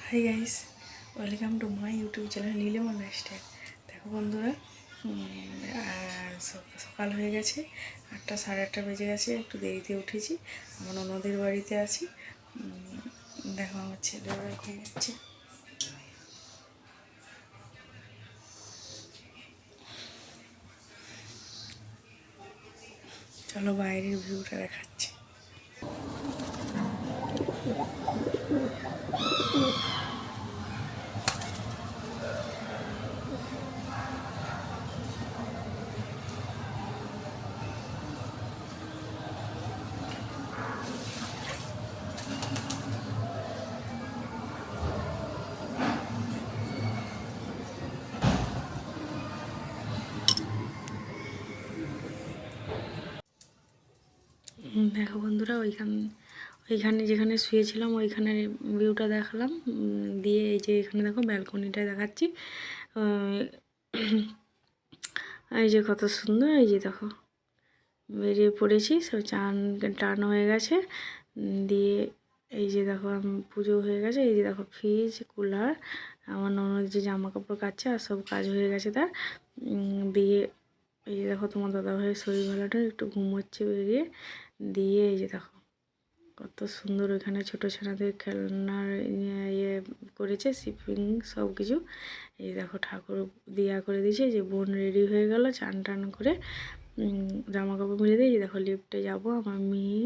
Hi guys, welcome to my YouTube channel Nilima lifestyle. দেখো বন্ধুরা, সকাল হয়ে গেছে, 8টা সাড়ে 8টা বেজে গেছে। একটু দেরিতে উঠেছি, আমার ননদের বাড়িতে আছি। দেখো আমার ছেলেরা ঘুমিয়ে যাচ্ছে। চলো বাইরের ভিউটা দেখাচ্ছি। দেখো বন্ধুরা, ওইখানে যেখানে শুয়েছিলাম ওইখানের ভিউটা দেখালাম। দিয়ে এই যে এখানে দেখো ব্যালকনিটা দেখাচ্ছি। এই যে কত সুন্দর, এই যে দেখো বেরিয়ে পড়েছি, সব চান টান হয়ে গেছে। দিয়ে এই যে দেখো পুজো হয়ে গেছে। এই যে দেখো ফ্রিজ, কুলার, আমার ননদ যে জামা কাপড় কাচ্ছে আর সব কাজ হয়ে গেছে তার। দিয়ে এই যে দেখো তোমার দাদাভাইয়ের শরীর ভালোটা, একটু ঘুমোচ্ছে বেরিয়ে। দিয়ে এই যে দেখো কত সুন্দর ওইখানে ছোটো ছেলেদের খেলনার ইয়ে করেছে, শিপিং সব কিছু। এই দেখো ঠাকুর দিয়া করে দিয়েছে। যে বোন রেডি হয়ে গেল চান টান করে, জামা কাপড় মিলে দিয়ে। এই দেখো লিফটে যাব, আমার মেয়ে,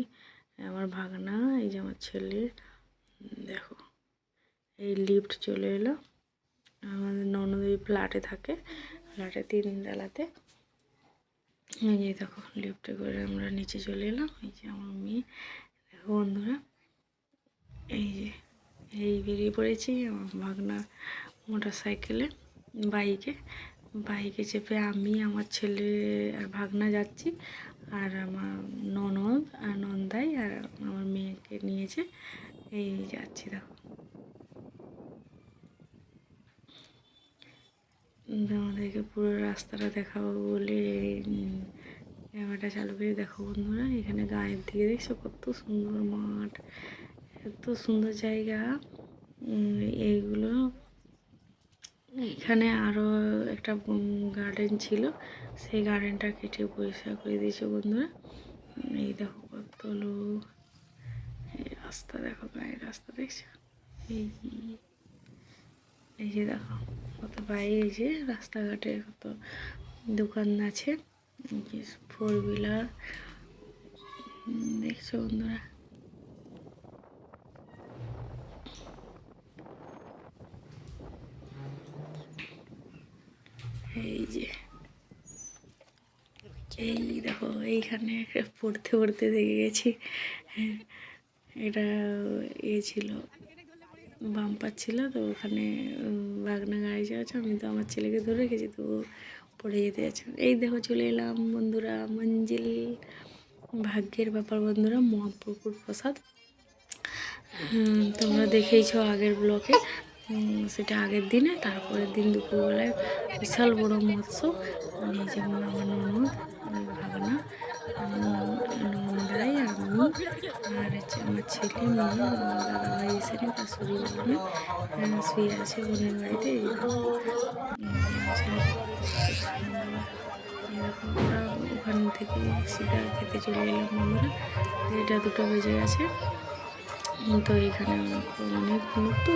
আমার ভাগনা, এই যে আমার ছেলে। দেখো এই লিফট চলে এলো। আমাদের ননদ ওই ফ্ল্যাটে থাকে, ফ্ল্যাটে 3 তলাতে। এই যে দেখো লিফটে করে আমরা নিচে চলে এলাম। এই যে আমার মেয়ে। দেখো বন্ধুরা, এই যে বেরিয়ে পড়েছি। আমার ভাগনা মোটর সাইকেলে, বাইকে চেপে আমি, আমার ছেলে আর ভাগনা যাচ্ছি। আর আমার ননদ আর নন্দাই আর আমার মেয়েকে নিয়েছে। এই যাচ্ছি। দেখো আমাদেরকে পুরো রাস্তাটা দেখাবো বলে ক্যামেরাটা চালু করে। দেখো বন্ধুরা, এখানে গায়ের দিকে দেখছো কত সুন্দর মাঠ, এত সুন্দর জায়গা। এইগুলো এখানে আরও একটা গার্ডেন ছিল, সেই গার্ডেনটা কেটে পরিষ্কার করে দিয়েছে বন্ধুরা। এই দেখো কত লোক, এই রাস্তা দেখো, গায়ের রাস্তা দেখছো। এই এই যে দেখো কত বাইরে, যে রাস্তাঘাটে কত দোকান আছে, 4 হুইলার দেখছো বন্ধুরা। এই যে এই দেখো এইখানে পড়তে পড়তে দেখে গেছি। হ্যাঁ, এটা ছিল বাম্পার ছিল, তো ওখানে বাগনা গাড়ি যাচ্ছে। আমি তো আমার ছেলেকে ধরে রেখেছি, তো পড়ে যেতে যাচ্ছে। এই দেখো চলে এলাম বন্ধুরা মঞ্জিল। ভাগ্যের ব্যাপার বন্ধুরা, মহাপ্রভুর প্রসাদ। তোমরা দেখেইছো আগের ব্লকে, সেটা আগের দিনে। তারপরের দিন দুপুরবেলায় বিশাল বড় মহোৎসব। এই যেমন আমার ননদ, ভাগনা, নন্দাই, আমি আর হচ্ছে আমার ছেলে, মেয়ে। দাদাভাই এসেনি, তার শরীর ভালো নয়, শুয়ে আছে বোনের বাড়িতে। এই ছেলে দেখো কত সুন্দর। এই দেখো আমরা ওখান থেকে সিধা খেতে চলে এলাম বন্ধুরা। 1টা 2টো বেজে গেছে। তো এখানে অনেক লোক, তো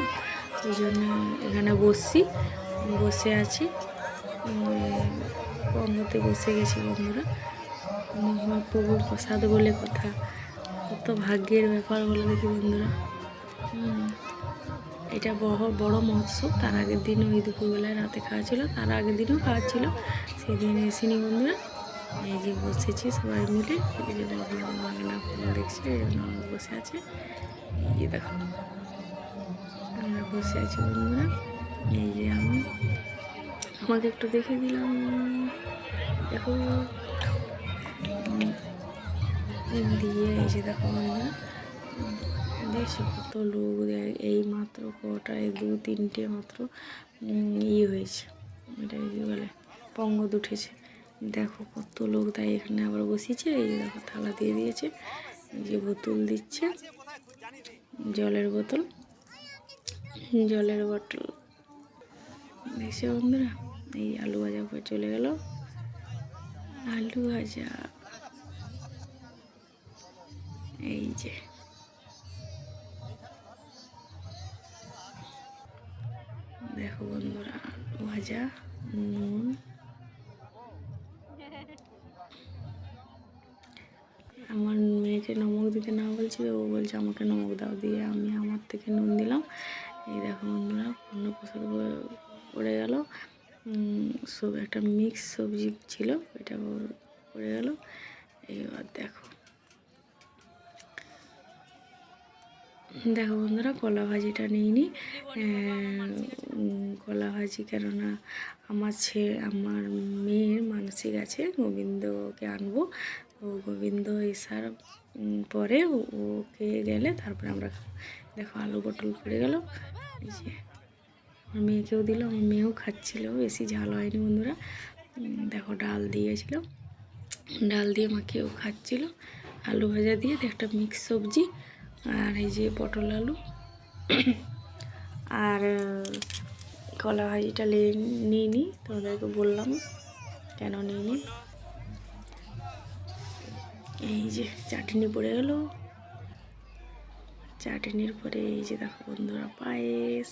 ওই জন্য এখানে বসে আছি। পঙ্গতে বসে গেছি বন্ধুরা। মহাপ্রভুর প্রসাদ বলে কথা, কত ভাগ্যের ব্যাপার বলে দেখি বন্ধুরা। এটা বড় মহোৎসব। তার আগের দিন ওই দুপুরবেলায় রাতে খাওয়া ছিল, তার আগের দিনও খাওয়া ছিল, সেদিন এসিনি বন্ধুরা। এই যে বসেছি সবাই মিলে, এই যে বাগনা ফোন দেখছে, এই জন্য বসে আছে। এই যে দেখো আমরা বসে আছি বন্ধুরা। এই যে আমাকে একটু দেখে দিলাম, দেখো। দিয়ে এই যে দেখো বন্ধুরা, দেখছো কত লোক। এই মাত্র কটা, 2-3টে মাত্র হয়েছে, এটা কি বলে পঙ্গদ উঠেছে। দেখো কত লোক, তাই এখানে আবার বসিয়েছে। এই যে দেখো থালা দিয়ে দিয়েছে, এই যে বোতল দিচ্ছে, জলের বোতল। জলের বটল। দেখছো বন্ধুরা, এই আলু ভাজা করে চলে গেল। আলু ভাজা, এই যে দেখো বন্ধুরা, আলু ভাজা, নুন, আমার মেয়েকে নমক দিতে না বলছিল, ও বলছে আমাকে নমক দাও, দিয়ে আমি আমার থেকে নুন দিলাম। এই দেখো বন্ধুরা, পূর্ণ প্রসাদ পড়ে গেল। সব একটা মিক্স সবজি ছিল, এটা পড়ে গেল। এইবার দেখো দেখো বন্ধুরা, কলা ভাজিটা নিইনি। কলা ভাজি কেননা আমার মেয়ের মানসিক আছে, গোবিন্দকে আনবো। তো গোবিন্দ এসার পরে ওকে গেলে তারপরে আমরা খাবো। দেখো আলু পটল পড়ে গেল। এই যে আমার মেয়েকেও দিল, আমার মেয়েও খাচ্ছিল, বেশি ঝাল হয়নি বন্ধুরা। দেখো ডাল দিয়েছিল, ডাল দিয়ে মাখিয়েও খাচ্ছিল। আলু ভাজা দিয়ে একটা মিক্স সবজি, আর এই যে পটল আলু, আর কলা ভাজিটা নিয়ে নিই, তোমাদেরকে বললাম কেন নিয়ে নিই। এই যে চাটনি পড়ে গেল, চাটনির পরে এই যে দেখো বন্ধুরা পায়েস।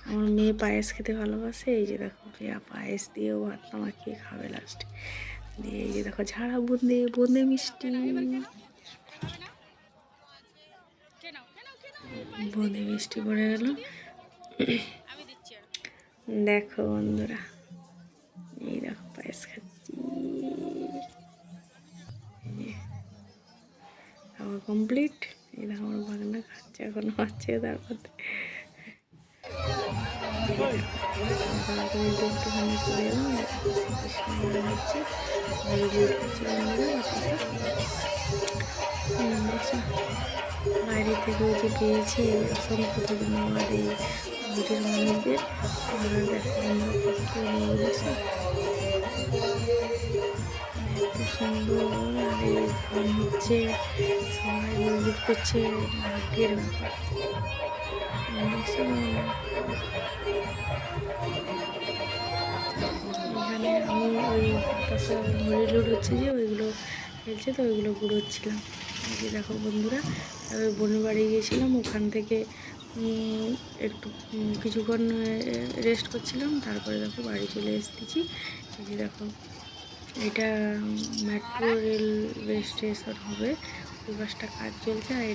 আমার মেয়ে পায়েস খেতে ভালোবাসে। এই যে দেখো পায়েস দিয়েও ভাত মাখিয়ে খাবে লাস্টে। দিয়ে এই যে দেখো ঝাড়া বোঁদে, বোঁদে মিষ্টি, বোঁদে মিষ্টি পড়ে গেল। দেখো বন্ধুরা, এই দেখো পায়েস খাচ্ছি, খাওয়া কমপ্লিট। এই দেখো আমার বাগনা খাচ্ছে, এখনো খাচ্ছে। তারপর একটুখানি করে এলাম, হচ্ছে বাইরে থেকে ওই যে পেয়েছি, অসংখ্য ধন্যবাদ এই ভিডিওর মানুষদের। আমরা দেখো আমরা কত দেখছি, এত সুন্দর। আর এই ফোন হচ্ছে, সবাই ভিজিট করছে, ভাগ্যের ব্যাপার। এখানে আমি ওই বাতাসা হরিলুড হচ্ছে যে ওইগুলো খেলছে, তো ওইগুলো ঘুরোচ্ছিলাম। এই যে দেখো বন্ধুরা, ওই বোনের বাড়ি গিয়েছিলাম, ওখান থেকে একটু কিছুক্ষণ রেস্ট করছিলাম, তারপরে দেখো বাড়ি চলে এসেছি। এই যে দেখো, এটা মেট্রো রেলওয়ে স্টেশন হবে, ওই বাসটা কাজ চলছে, আর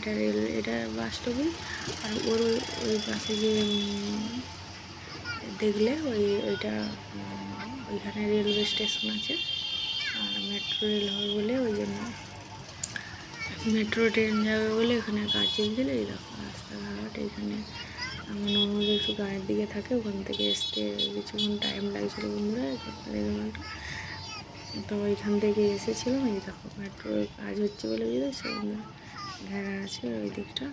এটা বাসটপি। আর ওই পাশে যে দেখলে ওইটা ওইখানে রেলওয়ে স্টেশন আছে, আর মেট্রো রেল হবে বলে ওই জন্য মেট্রো ট্রেন যাবে বলে এখানে কাজ চলছিল। এই দেখো রাস্তাঘাট, এখানে আমার নর্মালি একটু গায়ের দিকে থাকে, ওখান থেকে আসতে কিছুক্ষণ টাইম লাগছিলো বন্ধুরা, তো ওইখান থেকে এসেছিলাম। এই দেখো মেট্রোর কাজ হচ্ছে বলে বুঝেছো, ঘেরা আছে ওই দিকটা।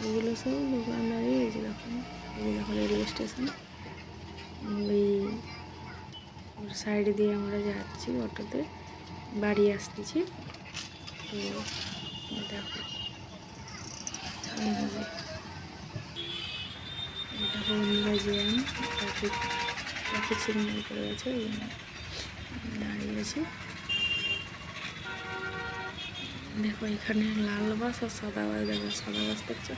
এগুলো সব দোকানদারি। এই যে দেখো, এই দেখো রেলওয়ে স্টেশন, ওই সাইড দিয়ে আমরা যাচ্ছি অটোতে, বাড়ি আসতেছি। তো দেখো এটা বন্ধুরা জ্যাম, ট্রাফিক সিগন্যাল করে গেছে, ওই জন্য দাঁড়িয়ে আছে। দেখো এখানে লাল বাস আর সাদা বাস, দেখো সাদা বাস দেখছো,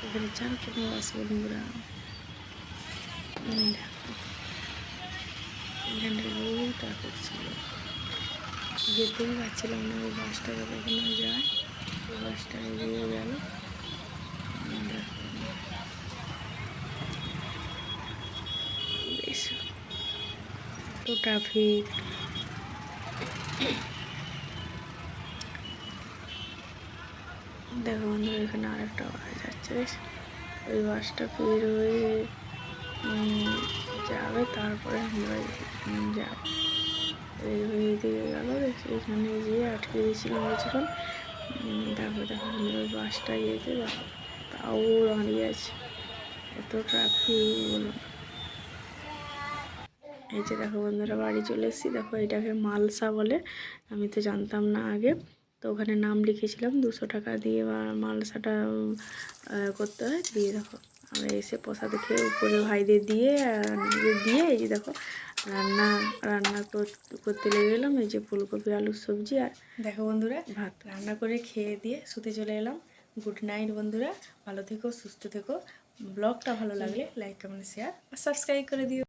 এখানে 4 বাস বন্ধুরা। দেখো এখানে বহু ট্রাফিক ছিল, যেতেই পারছিলাম না। ওই বাসটা কখনো যায়, ওই বাসটা এগিয়ে গেল। দেখো বেশ তো ট্রাফিক। দেখো বন্ধুরা, এখানে আরেকটা বাস যাচ্ছে, ওই বাসটা বের হয়ে যাবে, তারপরে আমরা যাব। বের হয়ে দিয়ে গেল, এখানে গিয়ে আটকে দিয়েছিলাম কিছুক্ষণ। দেখো দেখো বন্ধুরা, ওই বাসটা গিয়েছে, দেখো তাও দাঁড়িয়ে আছে, এত ট্রাফিক বলো না। এই যে দেখো বন্ধুরা, বাড়ি চলে এসেছি। দেখো এটাকে মালসা বলে, আমি তো জানতাম না আগে। তো ওখানে নাম লিখেছিলাম, 200 টাকা দিয়ে মালসাটা করতে হয়। দিয়ে দেখো আমরা এসে প্রসাদ খেয়ে উপরে ভাইদের দিয়ে দিয়ে এই যে দেখো রান্না করতে লেগে গেলাম। এই যে ফুলকপি আলুর সবজি আর দেখো বন্ধুরা ভাত রান্না করে খেয়ে দিয়ে শুতে চলে এলাম। গুড নাইট বন্ধুরা, ভালো থেকো, সুস্থ থেকো। ব্লগটা ভালো লাগলে লাইক কমেন্ট শেয়ার আর সাবস্ক্রাইব করে দিও।